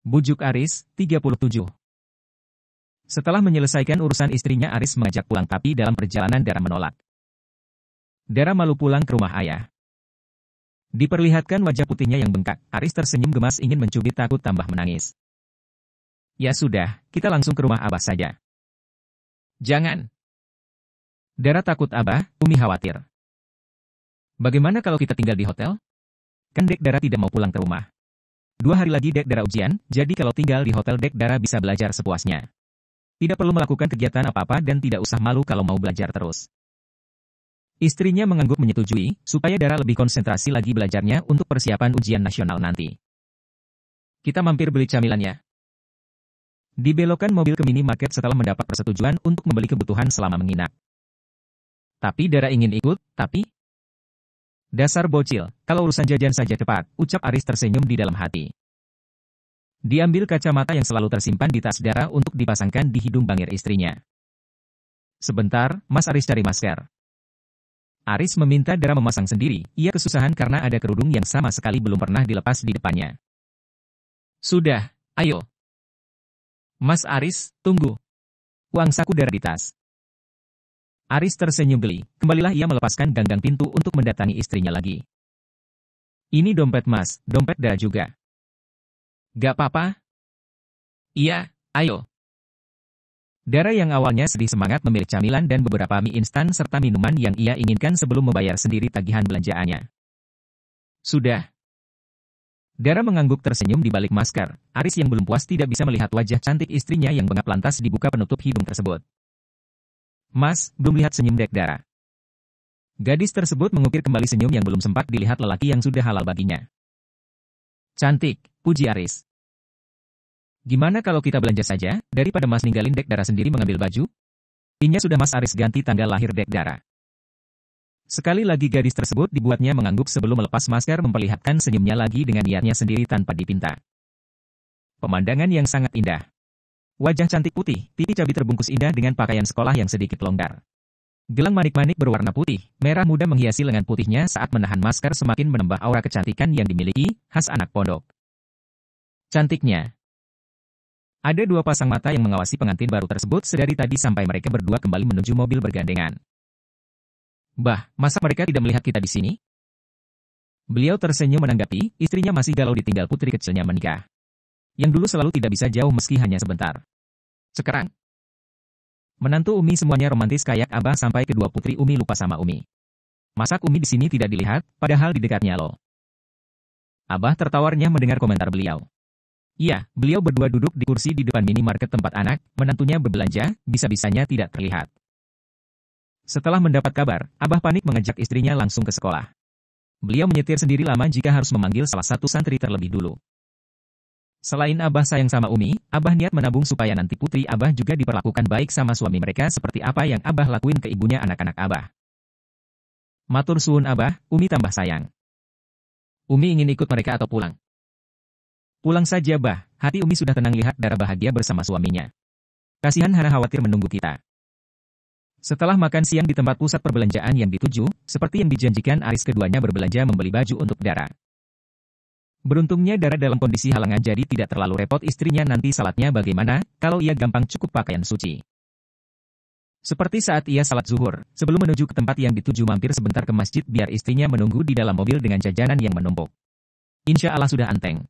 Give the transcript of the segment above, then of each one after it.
Bujuk Aris, 37. Setelah menyelesaikan urusan istrinya, Aris mengajak pulang, tapi dalam perjalanan Dara menolak. Dara malu pulang ke rumah ayah. Diperlihatkan wajah putihnya yang bengkak, Aris tersenyum gemas ingin mencubit, takut tambah menangis. Ya sudah, kita langsung ke rumah Abah saja. Jangan. Dara takut Abah, Umi khawatir. Bagaimana kalau kita tinggal di hotel? Kan Dek Dara tidak mau pulang ke rumah. 2 hari lagi Dek Dara ujian, jadi kalau tinggal di hotel Dek Dara bisa belajar sepuasnya. Tidak perlu melakukan kegiatan apa-apa dan tidak usah malu kalau mau belajar terus. Istrinya mengangguk menyetujui, supaya Dara lebih konsentrasi lagi belajarnya untuk persiapan ujian nasional nanti. Kita mampir beli camilannya. Dibelokkan mobil ke minimarket setelah mendapat persetujuan untuk membeli kebutuhan selama menginap. Tapi Dara ingin ikut, tapi... Dasar bocil, kalau urusan jajan saja cepat, ucap Aris tersenyum di dalam hati. Diambil kacamata yang selalu tersimpan di tas Dara untuk dipasangkan di hidung bangir istrinya. Sebentar, Mas Aris cari masker. Aris meminta Dara memasang sendiri, ia kesusahan karena ada kerudung yang sama sekali belum pernah dilepas di depannya. Sudah, ayo. Mas Aris, tunggu. Uang saku Dara di tas. Aris tersenyum geli, kembalilah ia melepaskan ganggang pintu untuk mendatangi istrinya lagi. Ini dompet Mas, dompet Dara juga. Gak apa-apa? Iya, ayo. Dara yang awalnya sedih semangat memilih camilan dan beberapa mie instan serta minuman yang ia inginkan sebelum membayar sendiri tagihan belanjaannya. Sudah. Dara mengangguk tersenyum di balik masker, Aris yang belum puas tidak bisa melihat wajah cantik istrinya yang bengap lantas dibuka penutup hidung tersebut. Mas, belum lihat senyum Dek Dara. Gadis tersebut mengukir kembali senyum yang belum sempat dilihat lelaki yang sudah halal baginya. Cantik, puji Aris. Gimana kalau kita belanja saja, daripada Mas ninggalin Dek Dara sendiri mengambil baju? Ini sudah Mas Aris ganti tanggal lahir Dek Dara. Sekali lagi gadis tersebut dibuatnya mengangguk sebelum melepas masker memperlihatkan senyumnya lagi dengan niatnya sendiri tanpa dipinta. Pemandangan yang sangat indah. Wajah cantik putih, pipi cabi terbungkus indah dengan pakaian sekolah yang sedikit longgar. Gelang manik-manik berwarna putih, merah muda menghiasi lengan putihnya saat menahan masker semakin menambah aura kecantikan yang dimiliki, khas anak pondok. Cantiknya. Ada 2 pasang mata yang mengawasi pengantin baru tersebut sedari tadi sampai mereka berdua kembali menuju mobil bergandengan. Bah, masa mereka tidak melihat kita di sini? Beliau tersenyum menanggapi, istrinya masih galau ditinggal putri kecilnya menikah. Yang dulu selalu tidak bisa jauh meski hanya sebentar. Sekarang, menantu Umi semuanya romantis kayak Abah sampai kedua putri Umi lupa sama Umi. Masak Umi di sini tidak dilihat, padahal di dekatnya loh. Abah tertawarnya mendengar komentar beliau. Iya, beliau berdua duduk di kursi di depan minimarket tempat anak, menantunya berbelanja, bisa-bisanya tidak terlihat. Setelah mendapat kabar, Abah panik mengajak istrinya langsung ke sekolah. Beliau menyetir sendiri lama jika harus memanggil salah satu santri terlebih dulu. Selain Abah sayang sama Umi, Abah niat menabung supaya nanti putri Abah juga diperlakukan baik sama suami mereka seperti apa yang Abah lakuin ke ibunya anak-anak Abah. Matur suwun Abah, Umi tambah sayang. Umi ingin ikut mereka atau pulang? Pulang saja Bah, hati Umi sudah tenang lihat Dara bahagia bersama suaminya. Kasihan Hana khawatir menunggu kita. Setelah makan siang di tempat pusat perbelanjaan yang dituju, seperti yang dijanjikan Aris keduanya berbelanja membeli baju untuk Dara. Beruntungnya Dara dalam kondisi halangan jadi tidak terlalu repot istrinya nanti salatnya bagaimana, kalau ia gampang cukup pakaian suci. Seperti saat ia salat zuhur, sebelum menuju ke tempat yang dituju mampir sebentar ke masjid biar istrinya menunggu di dalam mobil dengan jajanan yang menumpuk. Insya Allah sudah anteng.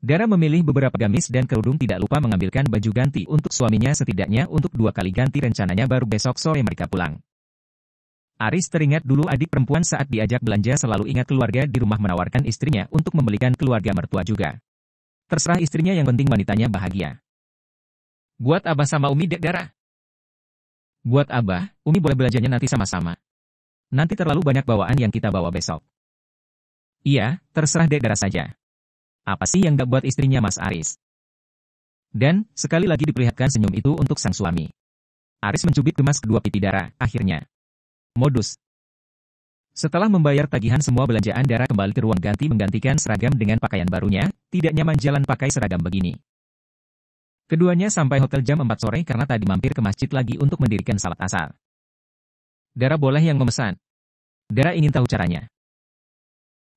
Dara memilih beberapa gamis dan kerudung tidak lupa mengambilkan baju ganti untuk suaminya setidaknya untuk 2 kali ganti rencananya baru besok sore mereka pulang. Aris teringat dulu adik perempuan saat diajak belanja selalu ingat keluarga di rumah menawarkan istrinya untuk membelikan keluarga mertua juga. Terserah istrinya yang penting wanitanya bahagia. Buat Abah sama Umi Dek Dara. Buat Abah, Umi boleh belanjanya nanti sama-sama. Nanti terlalu banyak bawaan yang kita bawa besok. Iya, terserah Dek Dara saja. Apa sih yang gak buat istrinya Mas Aris? Dan, sekali lagi diperlihatkan senyum itu untuk sang suami. Aris mencubit gemas kedua pipi Dara, akhirnya. Modus. Setelah membayar tagihan semua belanjaan Dara kembali ke ruang ganti menggantikan seragam dengan pakaian barunya, tidak nyaman jalan pakai seragam begini. Keduanya sampai hotel jam 4 sore karena tadi mampir ke masjid lagi untuk mendirikan salat asar. Dara boleh yang memesan. Dara ingin tahu caranya.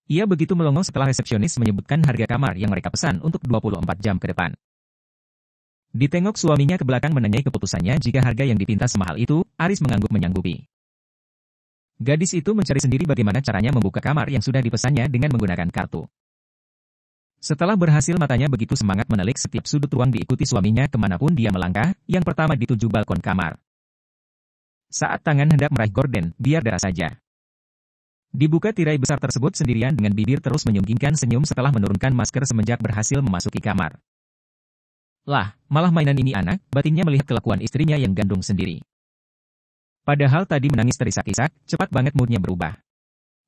Ia begitu melongo setelah resepsionis menyebutkan harga kamar yang mereka pesan untuk 24 jam ke depan. Ditengok suaminya ke belakang menanyai keputusannya jika harga yang dipinta semahal itu, Aris mengangguk menyanggupi. Gadis itu mencari sendiri bagaimana caranya membuka kamar yang sudah dipesannya dengan menggunakan kartu. Setelah berhasil matanya begitu semangat menelik setiap sudut ruang diikuti suaminya kemanapun dia melangkah, yang pertama dituju balkon kamar. Saat tangan hendak meraih gorden, biar darah saja. Dibuka tirai besar tersebut sendirian dengan bibir terus menyunggingkan senyum setelah menurunkan masker semenjak berhasil memasuki kamar. Lah, malah mainan ini anak, batinnya melihat kelakuan istrinya yang gandung sendiri. Padahal tadi menangis terisak-isak, cepat banget moodnya berubah.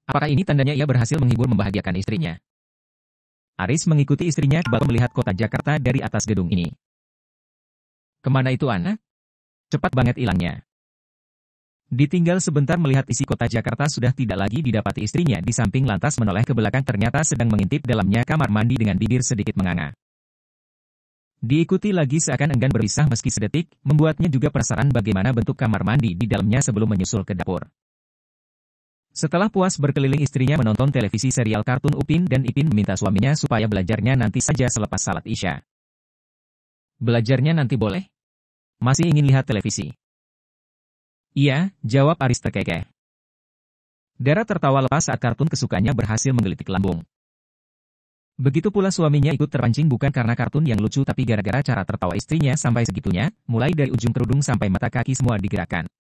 Apakah ini tandanya ia berhasil menghibur membahagiakan istrinya? Aris mengikuti istrinya ke balkon melihat kota Jakarta dari atas gedung ini. Kemana itu anak? Cepat banget hilangnya. Ditinggal sebentar melihat isi kota Jakarta sudah tidak lagi didapati istrinya di samping lantas menoleh ke belakang ternyata sedang mengintip dalamnya kamar mandi dengan bibir sedikit menganga. Diikuti lagi seakan enggan berpisah meski sedetik, membuatnya juga penasaran bagaimana bentuk kamar mandi di dalamnya sebelum menyusul ke dapur. Setelah puas berkeliling istrinya menonton televisi serial kartun Upin dan Ipin meminta suaminya supaya belajarnya nanti saja selepas salat Isya. Belajarnya nanti boleh? Masih ingin lihat televisi? Iya, jawab Aris terkekeh. Dara tertawa lepas saat kartun kesukaannya berhasil menggelitik lambung. Begitu pula suaminya ikut terpancing bukan karena kartun yang lucu tapi gara-gara cara tertawa istrinya sampai segitunya, mulai dari ujung kerudung sampai mata kaki semua digerakkan.